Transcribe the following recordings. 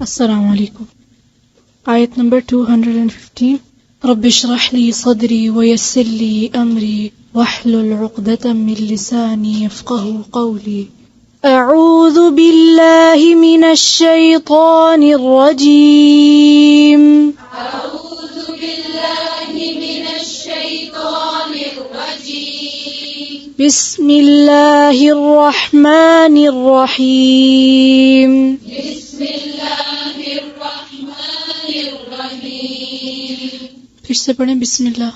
अस्सलाम वालेकुम। आयत नंबर 215। रब्बि इश्रह ली सदरी वयस्सिर ली अमरी वहलुल उक़दतम मिन लिसानी यफ़क़हू क़ौली। अऊज़ु बिल्लाहि मिनश शैतानिर रजीम। अऊज़ु बिल्लाहि मिनश शैतानिर रजीम। बिस्मिल्लाहिर रहमानिर रहीम। फिर से पढ़ें बिस्मिल्लाह।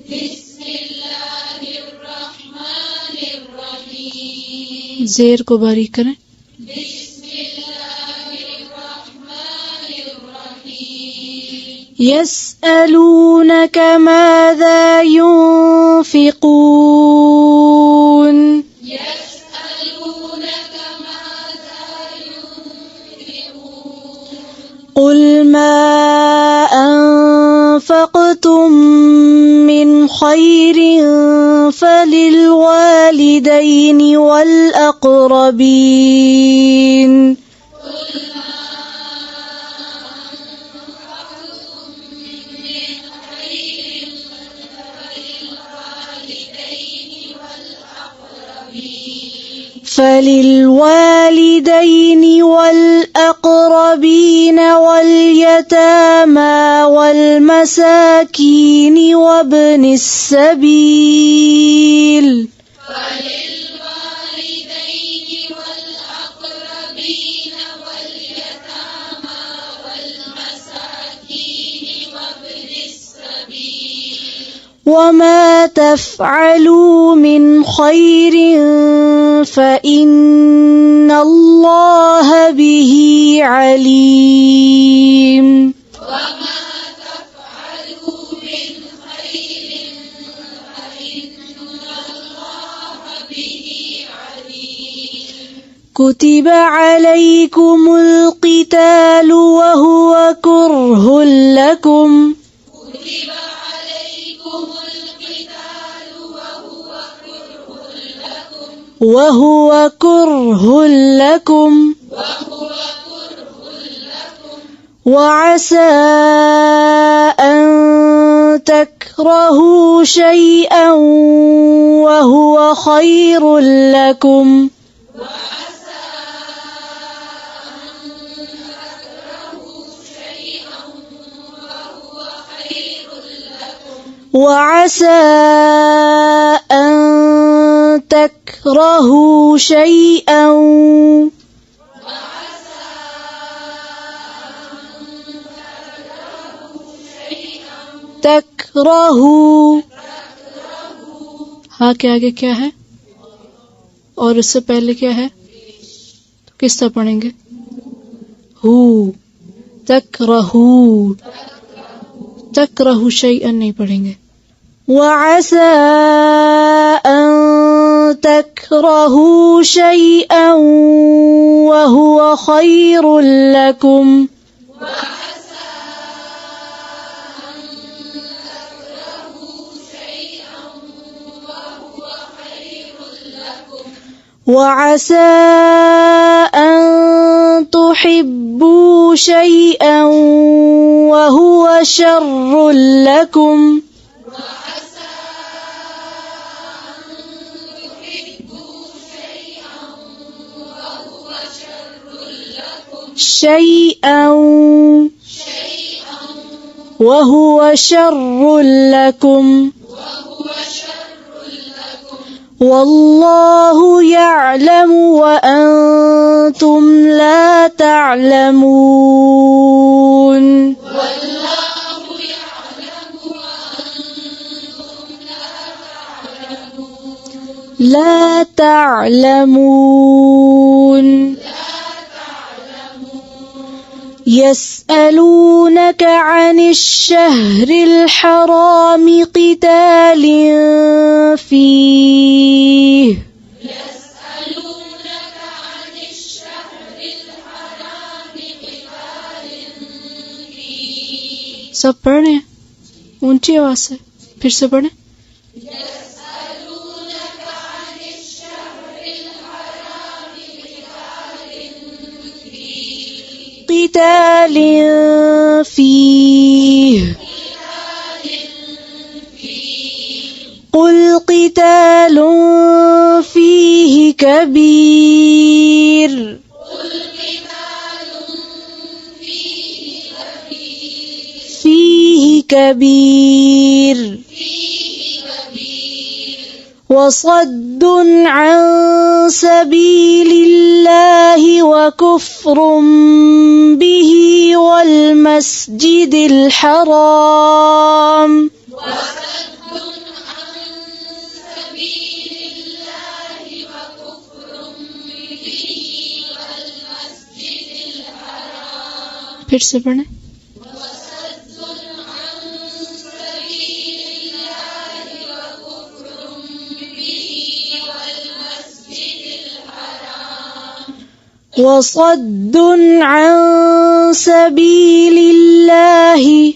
बिस्मिल्लाहिर्रहमानिर्रहीम। ज़ेर को बारीक करें। बिस्मिल्लाहिर्रहमानिर्रहीम। यस्अलूनका माज़ा युनफ़िक़ून। क़ुल मा أنفقتم من خير فللوالدين والأقربين والأقربين واليتامى والمساكين وابن السبيل وما تفعلوا من خير فإن الله به عليم كتب عليكم القتال وهو كره لكم وعسى أن تكرهوا شيئا وهو خير لكم وعسى أن تكرهوا شيئا تكرهوا हाँ के आगे क्या है और उससे पहले क्या है तो किस तरह पढ़ेंगे हु तकरहू शैअन नहीं पढ़ेंगे वअसा अन तकरहू शैअन वहुव खैरुल लकुम وعسى أن تحبوا شيئا وهو شر لكم شيئا وهو شر لكم والله يعلم وأنتم لا تعلمون لا تعلمون يسألونك عن الشهر الحرام قتال فيه सब पढ़ रहे हैं ऊंची आवाज से फिर से पढ़ें قتال فيه كبير وصد عن سبيل الله وكفر به والمسجد الحرام फिर से पढ़ें। وصد عن سبيل الله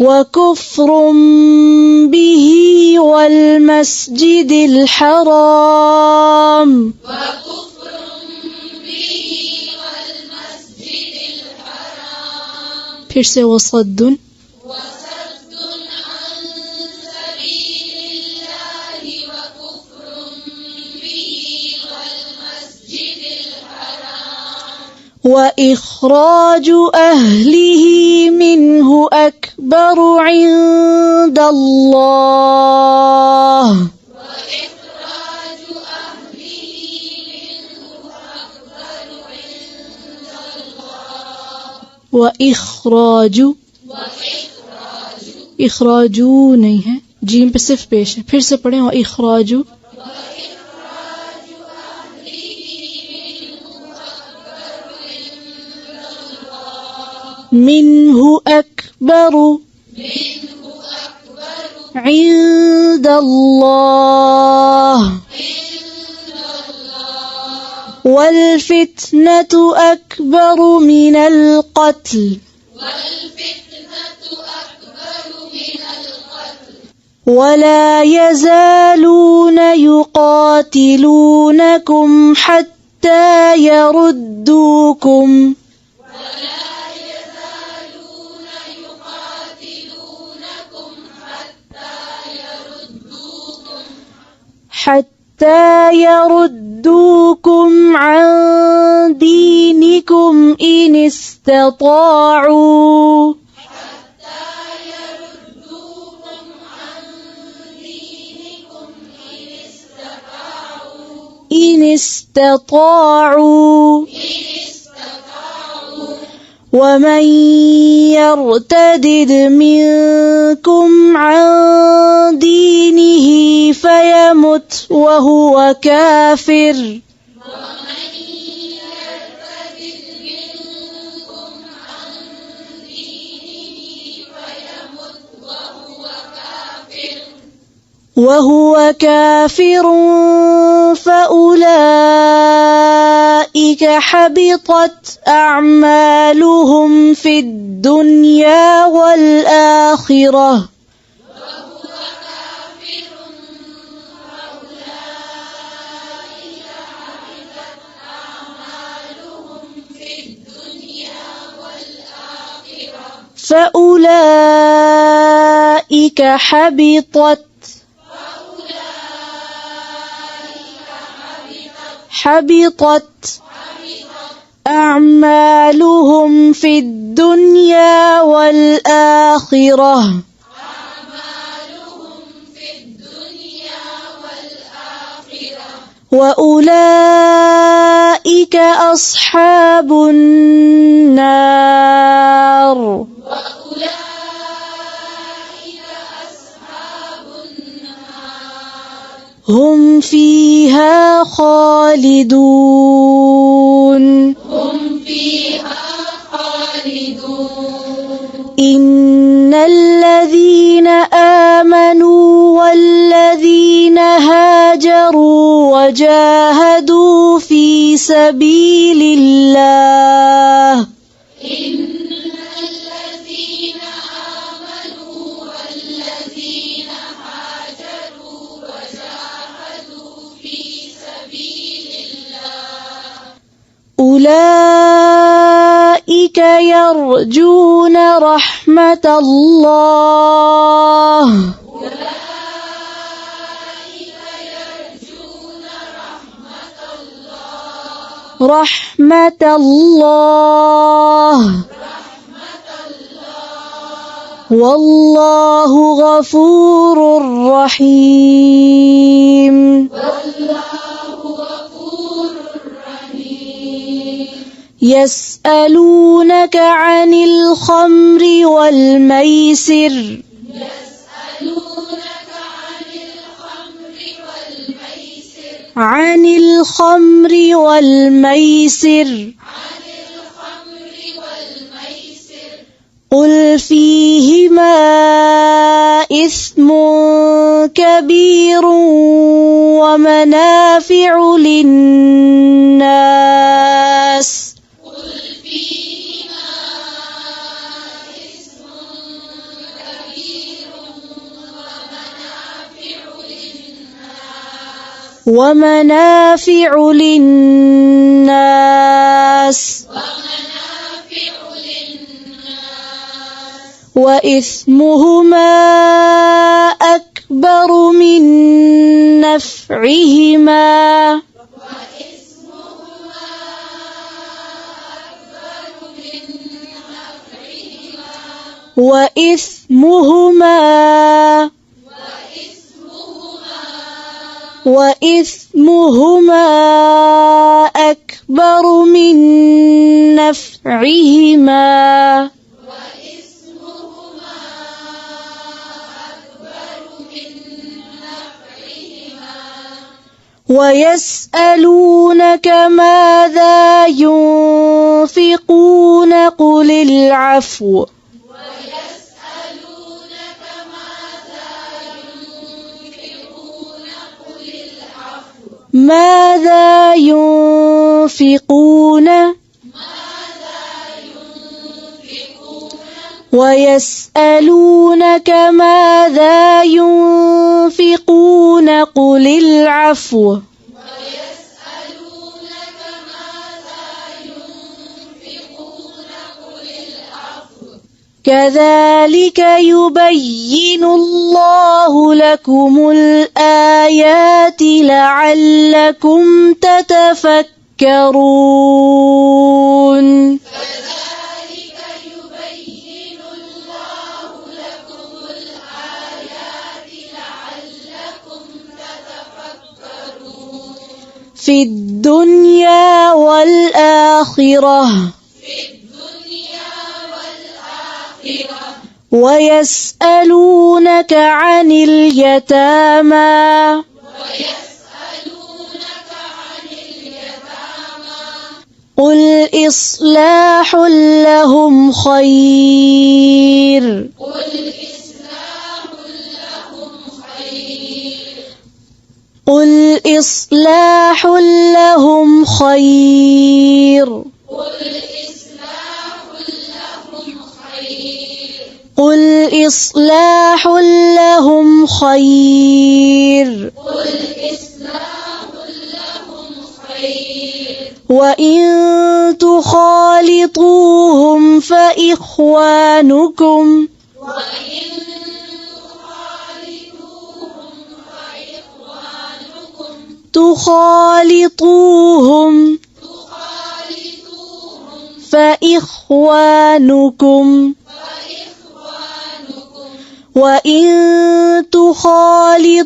وكفر به والمسجد الحرام फिर से वصد وإخراج أهله منه أكبر عند الله इखराजू नहीं है, जीम पे सिर्फ पेश है। फिर से पढ़ें। इखराजू मिन्हु अकबर इन्द अल्लाह वल्फितनतु अकबर मिनल क़त्ल वला यज़ालून युक़ातिलूनकुम हत्ता यरुद्दूकुम عن دينكم إن استطاعوا ومن يرتدد منكم عن دينه فيمت وهو كافر فأولئك حبطت أعمالهم في الدنيا والآخرة فأولئك حبطت أعمالهم في الدنيا والآخرة وأولئك أصحاب النار هم فيها خالدون إن الذين آمنوا والذين هاجروا وجاهدوا في سبيل الله أولئك يرجون رحمة الله والله غفور رحيم يسألونك عن الخمر والميسر قل فيهما إثم كبير ومنافع للناس وإثمهما أكبر من نفعهما وإثمهما أكبر من نفعهما ويسألونك ماذا ينفقون قل العفو ماذا ينفقون ويسألونك ماذا ينفقون قل العفو كذلك يبين الله لكم الآيات لعلكم تتفكرون في الدنيا والآخرة ويسألونك عن اليتامى قل إصلاح لهم خير قل إصلاح لهم خير قل إصلاح لهم خير وإن تخالطوهم فإخوانكم تخالطوهم فإخوانكم وإن تخالطوهم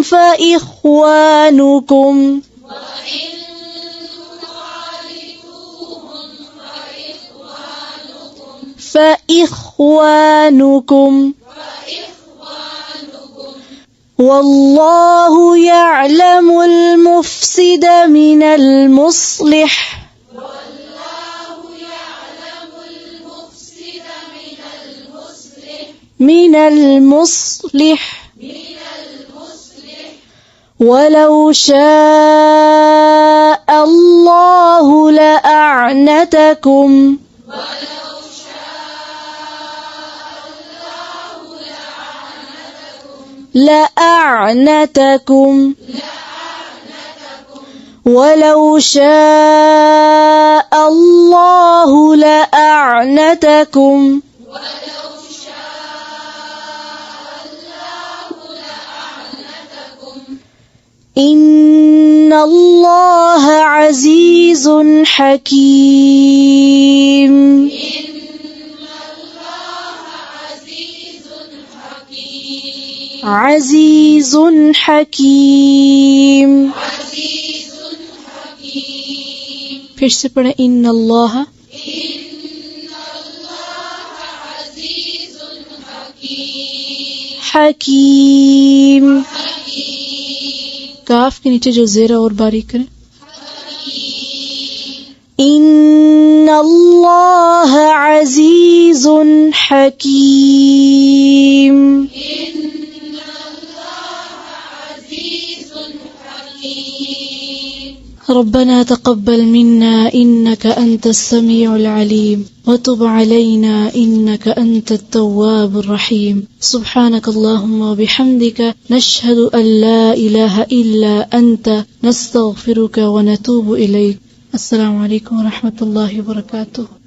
فإخوانكم والله يعلم المفسد من المصلح ولو شاء الله لأعنتكم وَلَوْ شَاءَ اللَّهُ لَأَعْنَتَكُمْ إِنَّ اللَّهَ عَزِيزٌ حَكِيمٌ عزيز حكيم फिर से पढ़े इन्न अल्लाह हकीम काफ के नीचे जो जेरा और बारीक करें इन्न अल्लाह अजीजुन हकीम ربنا تقبل منا إنك أنت السميع العليم وتب علينا إنك أنت التواب الرحيم سبحانك اللهم وبحمدك نشهد أن لا إله إلا أنت نستغفرك ونتوب إليك السلام عليكم ورحمة الله وبركاته